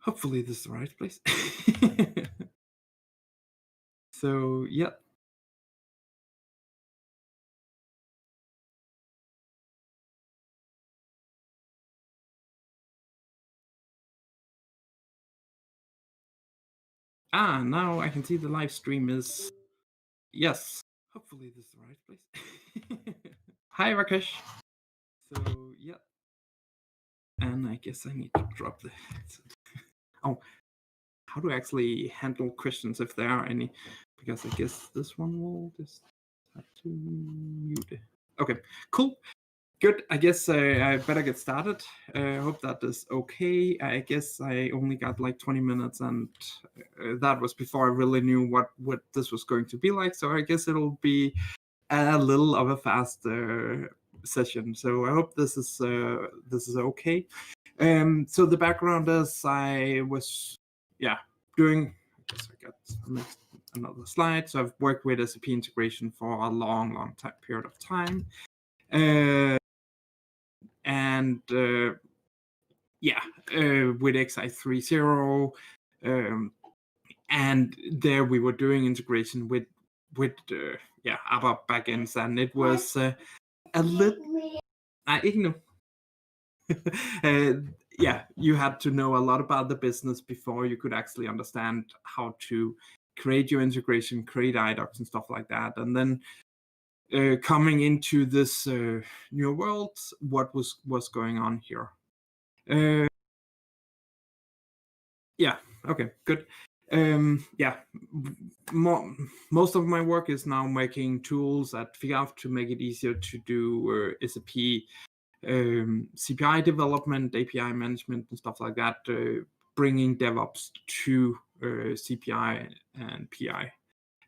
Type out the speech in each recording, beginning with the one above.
Hopefully this is the right place. So, yeah. Now I can see the live stream is... Yes. Hopefully this is the right place. Hi, Rakesh. So, yeah. And I guess I need to drop the headset. Oh, how do I actually handle questions if there are any? Because I guess this one will just have to mute it. Okay, cool. Good. I guess I better get started. I hope that is okay. I guess I only got like 20 minutes, and that was before I really knew what this was going to be like. So I guess it'll be a little of a fast session. So I hope this is okay. So the background is I was doing. I guess I got another slide. So I've worked with SAP integration for a long period of time. And with XI30, and there we were doing integration with ABAP backends, and it was a little... you had to know a lot about the business before you could actually understand how to create your integration, create IDOCs and stuff like that. And then coming into this new world, what was going on here? Okay, good. Most of my work is now making tools at FIAF to make it easier to do SAP CPI development, API management, and stuff like that, bringing DevOps to CPI and PI.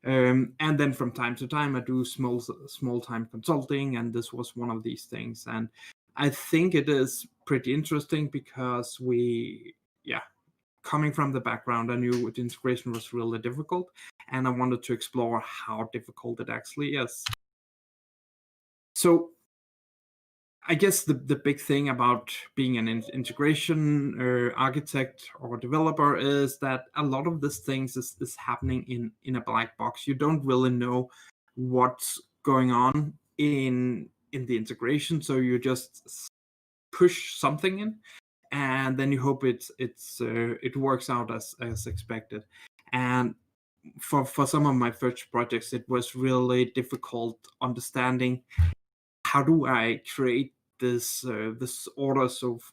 And then from time to time, I do small time consulting, and this was one of these things. And I think it is pretty interesting because coming from the background, I knew the integration was really difficult, and I wanted to explore how difficult it actually is. So I guess the big thing about being an integration architect or developer is that a lot of these things is happening in a black box. You don't really know what's going on in the integration, so you just push something in, and then you hope it works out as expected. And for some of my first projects, it was really difficult understanding how do I create this orders of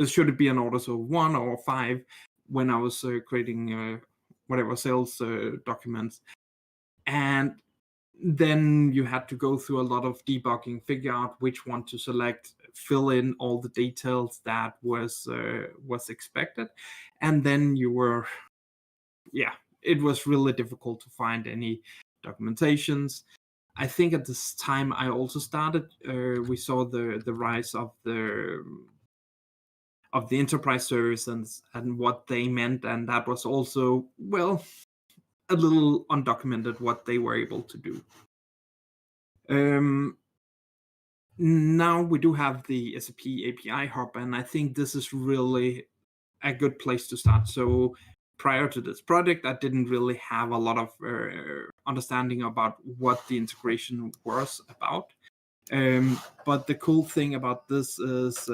should it be an orders of 1 or 5 when I was creating whatever sales documents. And then you had to go through a lot of debugging, figure out which one to select, fill in all the details that was expected, and then you were it was really difficult to find any documentations. I think at this time I also started. We saw the rise of the enterprise service and what they meant, and that was also a little undocumented what they were able to do. Now we do have the SAP API Harpin, and I think this is really a good place to start. So prior to this project, I didn't really have a lot of understanding about what the integration was about. But the cool thing about this is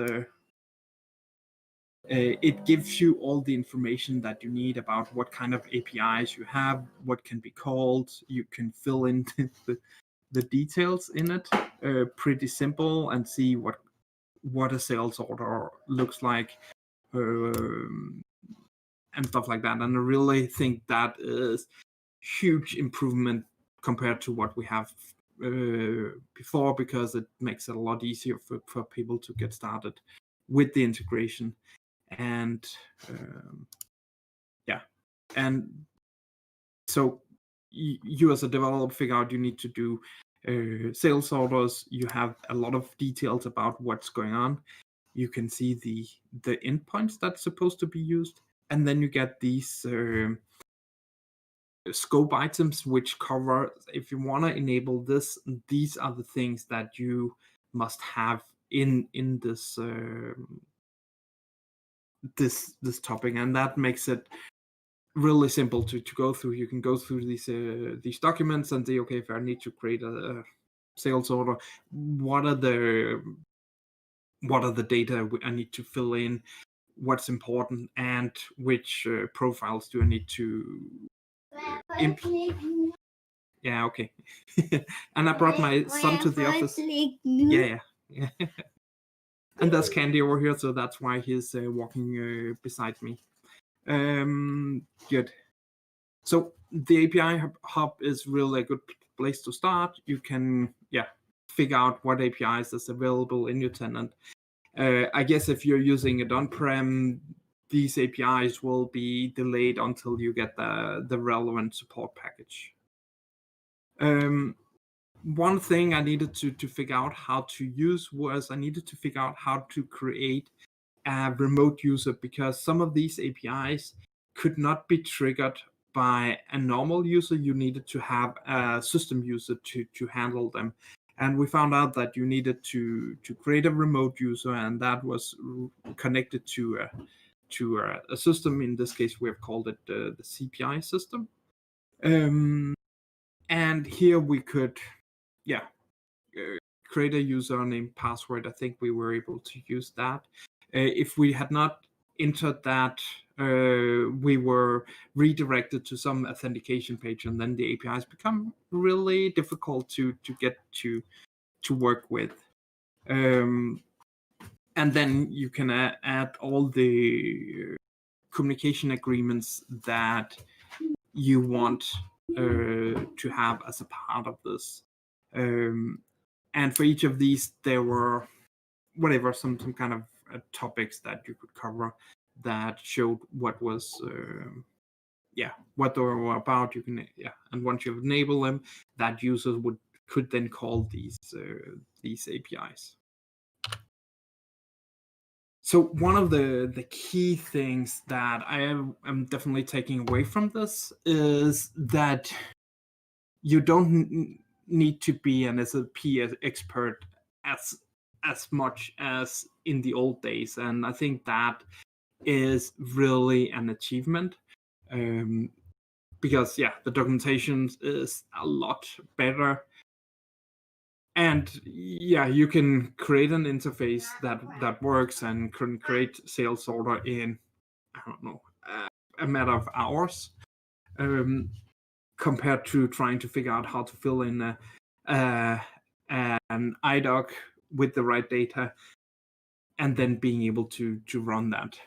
it gives you all the information that you need about what kind of APIs you have, what can be called. You can fill in the details in it, pretty simple, and see what a sales order looks like. And stuff like that. And I really think that is huge improvement compared to what we have before, because it makes it a lot easier for people to get started with the integration. And and so you as a developer figure out you need to do sales orders. You have a lot of details about what's going on. You can see the endpoints that's supposed to be used. And then you get these scope items which cover, if you want to enable this, these are the things that you must have in this this topic, and that makes it really simple to go through. You can go through these documents and say, okay, if I need to create a sales order, what are the data I need to fill in, what's important, and which profiles do I need to yeah, okay. And I brought my son to the office. Yeah. And there's Candy over here, so that's why he's walking beside me. Good. So the API Hub is really a good place to start. You can, figure out what APIs is available in your tenant. I guess if you're using it on-prem, these APIs will be delayed until you get the relevant support package. One thing I needed to figure out how to use was I needed to figure out how to create a remote user, because some of these APIs could not be triggered by a normal user. You needed to have a system user to handle them. And we found out that you needed to create a remote user, and that was connected to a system. In this case, we have called it the CPI system. And here we could, create a username, password. I think we were able to use that. If we had not entered that, we were redirected to some authentication page, and then the APIs become really difficult to get to work with. And then you can add all the communication agreements that you want to have as a part of this. And for each of these, there were some kind of topics that you could cover that showed what was what they were about. You can and once you enable them, that users could then call these APIs. So one of the key things that I am definitely taking away from this is that you don't need to be an SAP expert as much as in the old days, and I think that is really an achievement, because the documentation is a lot better, and you can create an interface that works and can create sales order in, I don't know, a matter of hours, compared to trying to figure out how to fill in an IDOC with the right data and then being able to run that.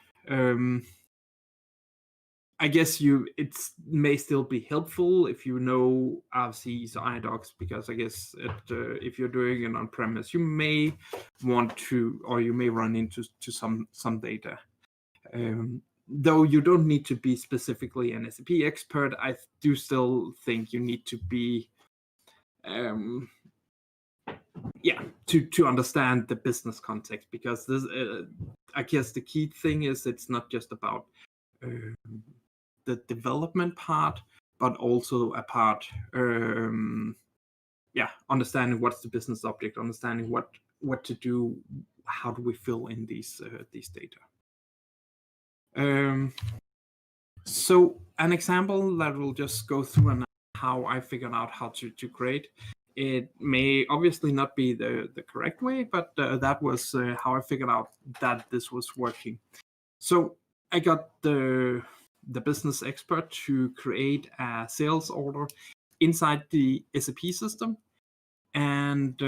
I guess it may still be helpful if you know RFCs or IDOCs, because I guess if you're doing it on premise, you may want to, or you may run into some data. Though you don't need to be specifically an SAP expert, I do still think you need to be, to understand the business context, because this, I guess the key thing is it's not just about the development part, but also a part, understanding what's the business object, understanding what to do, how do we fill in these data. So an example that will just go through and how I figured out how to create. It may obviously not be the correct way, but that was how I figured out that this was working. So I got the business expert to create a sales order inside the SAP system, and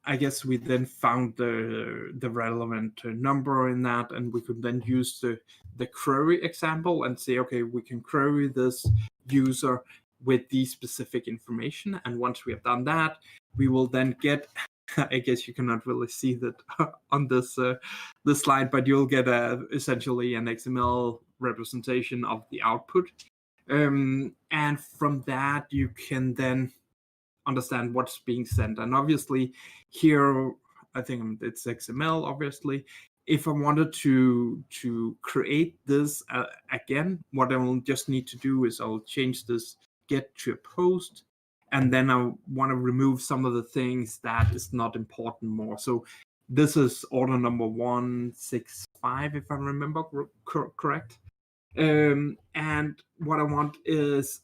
I guess we then found the relevant number in that, and we could then use the query example and say, okay, we can query this user with the specific information. And once we have done that, we will then get, I guess you cannot really see that on this slide, but you'll get essentially an XML representation of the output. And from that, you can then understand what's being sent. And obviously here, I think it's XML, obviously. If I wanted to create this again, what I will just need to do is I'll change this get to a post, and then I want to remove some of the things that is not important more. So this is order number 165, if I remember correct. And what I want is,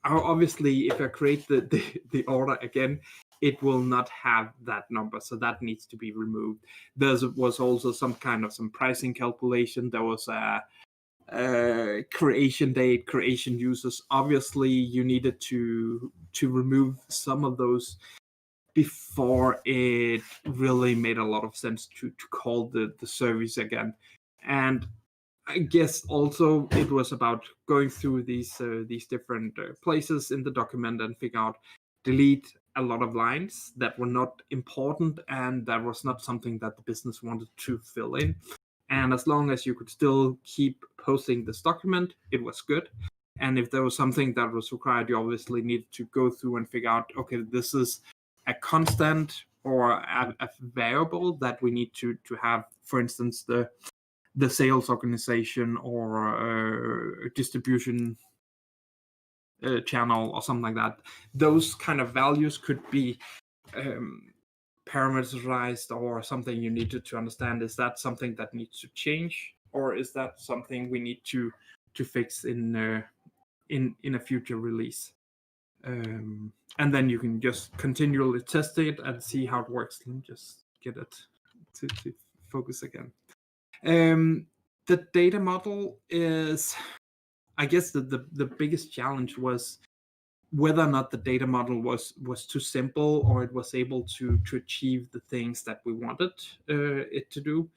obviously, if I create the order again, it will not have that number, so that needs to be removed. There was also some pricing calculation. There was a creation date, creation users. Obviously, you needed to remove some of those before it really made a lot of sense to call the service again. And I guess also it was about going through these different places in the document and figure out, delete a lot of lines that were not important and that was not something that the business wanted to fill in. And as long as you could still keep posting this document, it was good. And if there was something that was required, you obviously needed to go through and figure out, okay, this is a constant or a variable that we need to have, for instance, the sales organization or distribution channel or something like that. Those kind of values could be parameterized or something you needed to understand. Is that something that needs to change, or is that something we need to fix in a future release? And then you can just continually test it and see how it works. Let me just get it to focus again. The data model is, I guess the biggest challenge was whether or not the data model was too simple or it was able to achieve the things that we wanted it to do.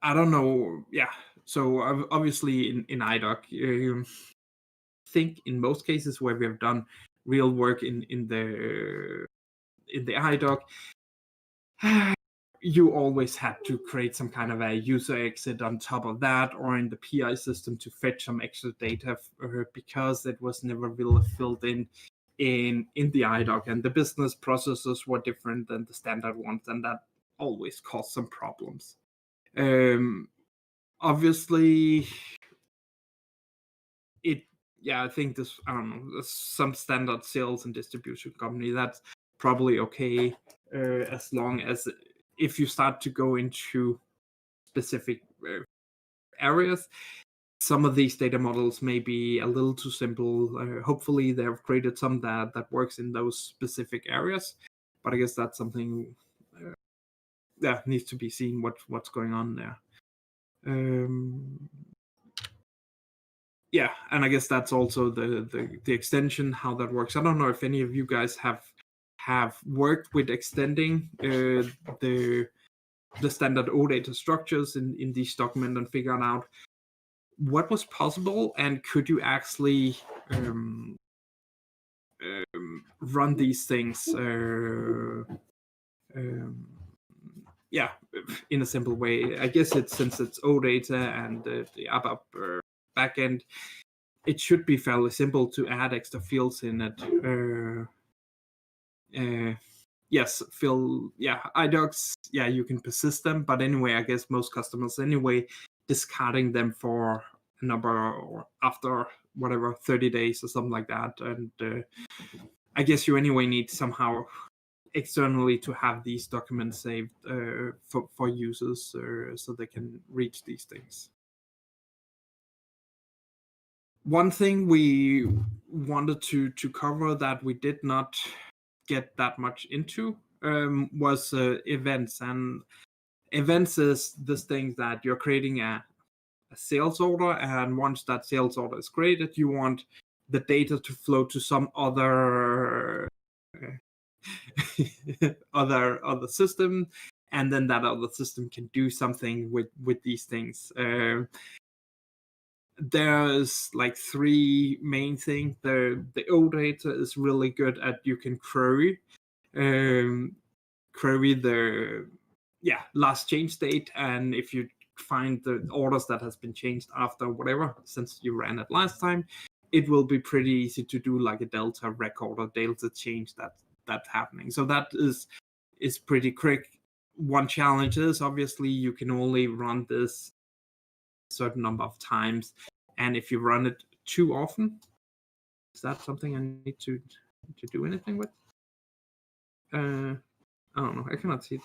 I don't know. Yeah. So obviously in IDOC, think in most cases where we have done real work in the IDOC, you always had to create some kind of a user exit on top of that, or in the PI system to fetch some extra data because it was never really filled in the IDOC, and the business processes were different than the standard ones, and that always caused some problems. Obviously, I think this, I don't know, some standard sales and distribution company, that's probably okay, as long as if you start to go into specific areas, some of these data models may be a little too simple. Hopefully they have created some that works in those specific areas, but I guess that's something that needs to be seen, what's going on there. Yeah, and I guess that's also the extension, how that works. I don't know if any of you guys have worked with extending the standard OData structures in these documents and figuring out what was possible, and could you actually run these things in a simple way. I guess since it's OData and the ABAP backend, it should be fairly simple to add extra fields in it. IDOCs, you can persist them, but anyway, I guess most customers anyway discarding them for a number, or after whatever 30 days or something like that. And I guess you anyway need somehow externally to have these documents saved for users so they can reach these things. One thing we wanted to cover that we did not get that much into was events. And events is this thing that you're creating a sales order, and once that sales order is created, you want the data to flow to some other other system, and then that other system can do something with these things. There's like three main things. The OData is really good at, you can query the last change date, and if you find the orders that has been changed after whatever, since you ran it last time, it will be pretty easy to do like a delta record or delta change that's happening. So that is pretty quick. One challenge is obviously you can only run this a certain number of times, and if you run it too often, is that something I need to do anything with? I don't know. I cannot see it.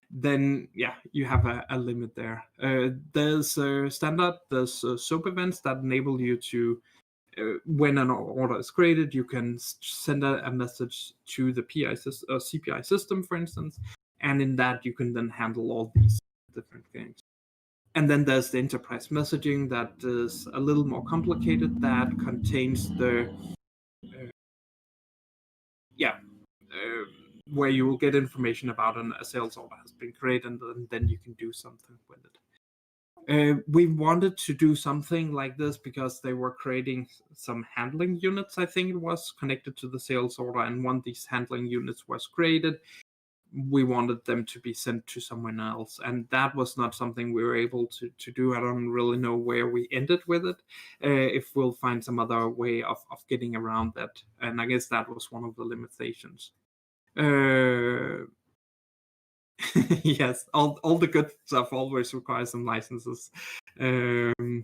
Then yeah, you have a limit there. There's standard. There's SOAP events that enable you to, when an order is created, you can send a message to the PI CPI system, for instance, and in that you can then handle all these different things. And then there's the enterprise messaging that is a little more complicated, that contains the where you will get information about a sales order has been created, and then you can do something with it. We wanted to do something like this because they were creating some handling units, I think it was, connected to the sales order, and when these handling units was created, we wanted them to be sent to someone else, and that was not something we were able to do. I don't really know where we ended with it, if we'll find some other way of getting around that, and I guess that was one of the limitations. Yes, all the good stuff always requires some licenses, and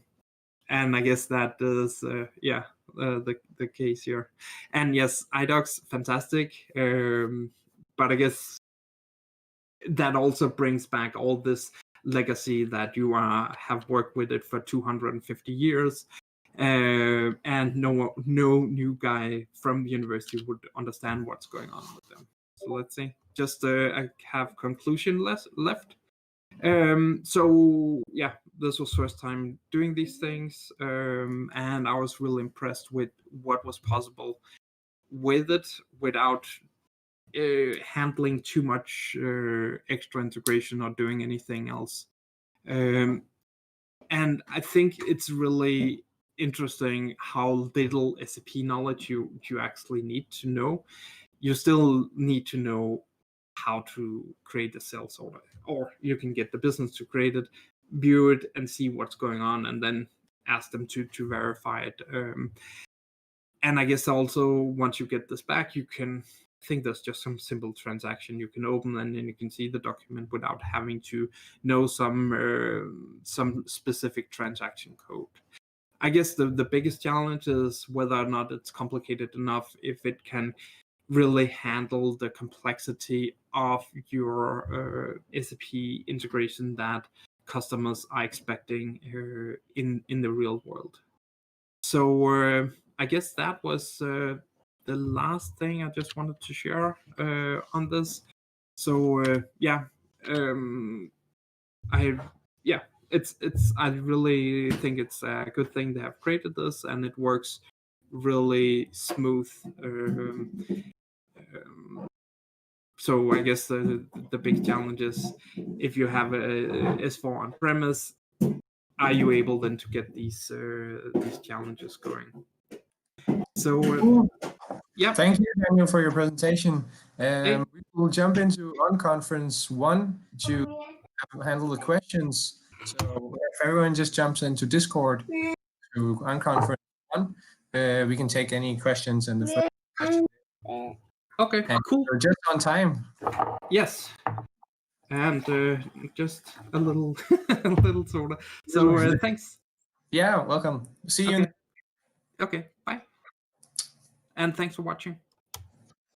I guess that is the case here. And yes, IDOC's fantastic, but I guess that also brings back all this legacy that you have worked with it for 250 years, and no new guy from the university would understand what's going on with them. So let's see. Just I have conclusion left. So yeah, this was first time doing these things, and I was really impressed with what was possible with it without handling too much extra integration or doing anything else. And I think it's really interesting how little SAP knowledge you actually need to know. You still need to know how to create a sales order, or you can get the business to create it, view it, and see what's going on, and then ask them to verify it. And I guess also once you get this back, you can think there's just some simple transaction you can open, and then you can see the document without having to know some specific transaction code. I guess the biggest challenge is whether or not it's complicated enough, if it can really handle the complexity of your SAP integration that customers are expecting in the real world. So I guess that was the last thing I just wanted to share on this. So I really think it's a good thing they have created this, and it works really smooth. So I guess the big challenge is, if you have a S4 on premise, are you able then to get these challenges going? So yeah. Thank you, Daniel, for your presentation. We will jump into Unconference 1 to handle the questions. So if everyone just jumps into Discord to Unconference 1, we can take any questions in the first question. Okay, and cool. We're just on time. Yes. And just a little sort of. So thanks. Yeah, welcome. See you. Okay, bye. And thanks for watching.